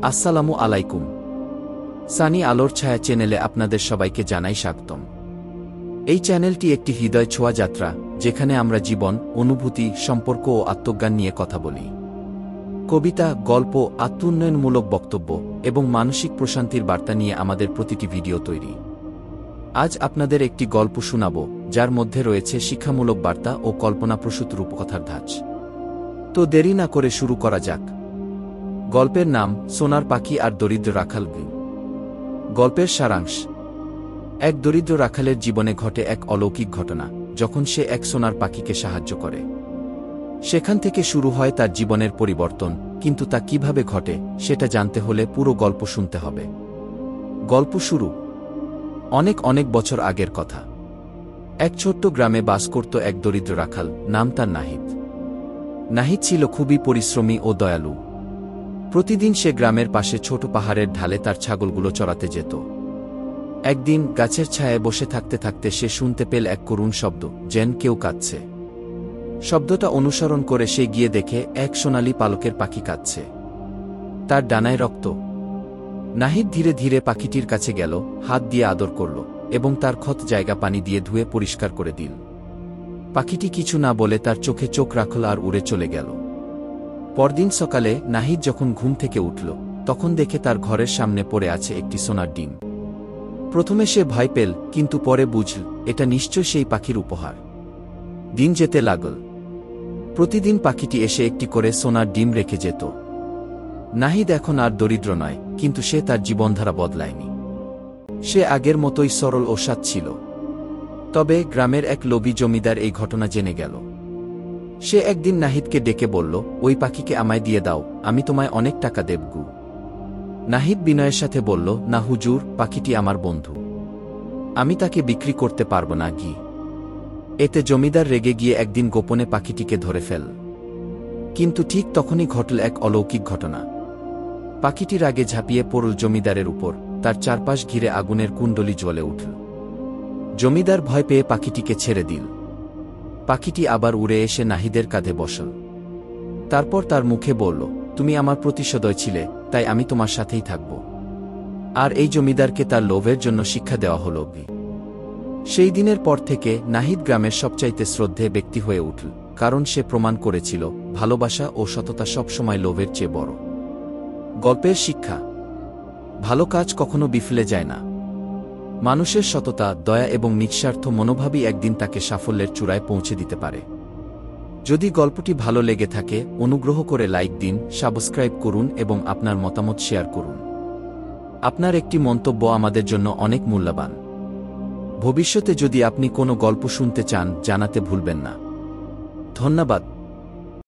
আসসালামু আলাইকুম। সানি আলোর ছায়া চ্যানেলে আপনাদের সবাইকে জানাই স্বাগতম। এই চ্যানেলটি একটি হৃদয় ছোঁয়া যাত্রা, যেখানে আমরা জীবন, অনুভূতি, সম্পর্ক ও আত্মজ্ঞান নিয়ে কথা বলি। কবিতা, গল্প, আত্ম-উন্নয়নমূলক বক্তব্য এবং মানসিক প্রশান্তির বার্তা নিয়ে আমাদের প্রতিটি ভিডিও তৈরি। আজ আপনাদের একটি গল্প শোনাব, যার মধ্যে রয়েছে শিক্ষামূলক বার্তা ও কল্পনাপ্রসূত রূপকথার ধাঁচ। তো দেরি না করে শুরু করা যাক। গল্পের নাম সোনার পাখি আর দরিদ্র রাখাল। গল্পের সারাংশ। এক দরিদ্র রাখালের জীবনে ঘটে এক অলৌকিক ঘটনা, যখন সে এক সোনার পাখিকে সাহায্য করে। সেখান থেকে শুরু হয় তার জীবনের পরিবর্তন, কিন্তু তা কিভাবে ঘটে সেটা জানতে হলে পুরো গল্প শুনতে হবে। গল্প শুরু। অনেক অনেক বছর আগের কথা। এক ছোট্ট গ্রামে বাস করত এক দরিদ্র রাখাল, নাম তার নাহিদ। নাহিদ ছিল খুবই পরিশ্রমী ও দয়ালু। প্রতিদিন সে গ্রামের পাশে ছোট পাহাড়ের ঢালে তার ছাগলগুলো চরাতে যেত। একদিন গাছের ছায়ায় বসে থাকতে থাকতে সে শুনতে পেল এক করুণ শব্দ, যেন কেউ কাঁদছে। শব্দটা অনুসরণ করে সে গিয়ে দেখে এক সোনালী পালকের পাখি কাঁদছে। তার ডানায় রক্ত। নাহিদ ধীরে ধীরে পাখিটির কাছে গেল, হাত দিয়ে আদর করল এবং তার ক্ষত জায়গা পানি দিয়ে ধুয়ে পরিষ্কার করে দিল। পাখিটি কিছু না বলে তার চোখে চোখ রাখল আর উড়ে চলে গেল। পরদিন সকালে নাহিদ যখন ঘুম থেকে উঠল, তখন দেখে তার ঘরের সামনে পড়ে আছে একটি সোনার ডিম। প্রথমে সে ভয় পেল, কিন্তু পরে বুঝল এটা নিশ্চয় সেই পাখির উপহার। দিন যেতে লাগল। প্রতিদিন পাখিটি এসে একটি করে সোনার ডিম রেখে যেত। নাহিদ এখন আর দরিদ্র নয়, কিন্তু সে তার জীবনধারা বদলায়নি। সে আগের মতোই সরল ও সৎ ছিল। তবে গ্রামের এক লোভী জমিদার এই ঘটনা জেনে গেল। সে একদিন নাহিদকে ডেকে বলল, ওই পাখিকে আমায় দিয়ে দাও, আমি তোমায় অনেক টাকা দেবগু। নাহিদ বিনয়ের সাথে বলল, না হুজুর, পাখিটি আমার বন্ধু, আমি তাকে বিক্রি করতে পারব না গি। এতে জমিদার রেগে গিয়ে একদিন গোপনে পাখিটিকে ধরে ফেল। কিন্তু ঠিক তখনই ঘটল এক অলৌকিক ঘটনা। পাখিটি রাগে ঝাঁপিয়ে পড়ল জমিদারের উপর, তার চারপাশ ঘিরে আগুনের কুণ্ডলি জ্বলে উঠল। জমিদার ভয় পেয়ে পাখিটিকে ছেড়ে দিল। পাখিটি আবার উড়ে এসে নাহিদের কাঁধে বসল। তারপর তার মুখে বলল, তুমি আমার প্রতি সদয় ছিলে, তাই আমি তোমার সাথেই থাকব। আর এই জমিদারকে তার লোভের জন্য শিক্ষা দেওয়া হল। সেই দিনের পর থেকে নাহিদ গ্রামের সবচাইতে শ্রদ্ধে ব্যক্তি হয়ে উঠল, কারণ সে প্রমাণ করেছিল ভালোবাসা ও সততা সবসময় লোভের চেয়ে বড়। গল্পের শিক্ষা। ভালো কাজ কখনো বিফলে যায় না। মানুষের সততা, দয়া এবং নিঃস্বার্থ মনোভাবই একদিন তাকে সাফল্যের চূড়ায় পৌঁছে দিতে পারে। যদি গল্পটি ভালো লেগে থাকে, অনুগ্রহ করে লাইক দিন, সাবস্ক্রাইব করুন এবং আপনার মতামত শেয়ার করুন। আপনার একটি মন্তব্য আমাদের জন্য অনেক মূল্যবান। ভবিষ্যতে যদি আপনি কোনো গল্প শুনতে চান, জানাতে ভুলবেন না। ধন্যবাদ।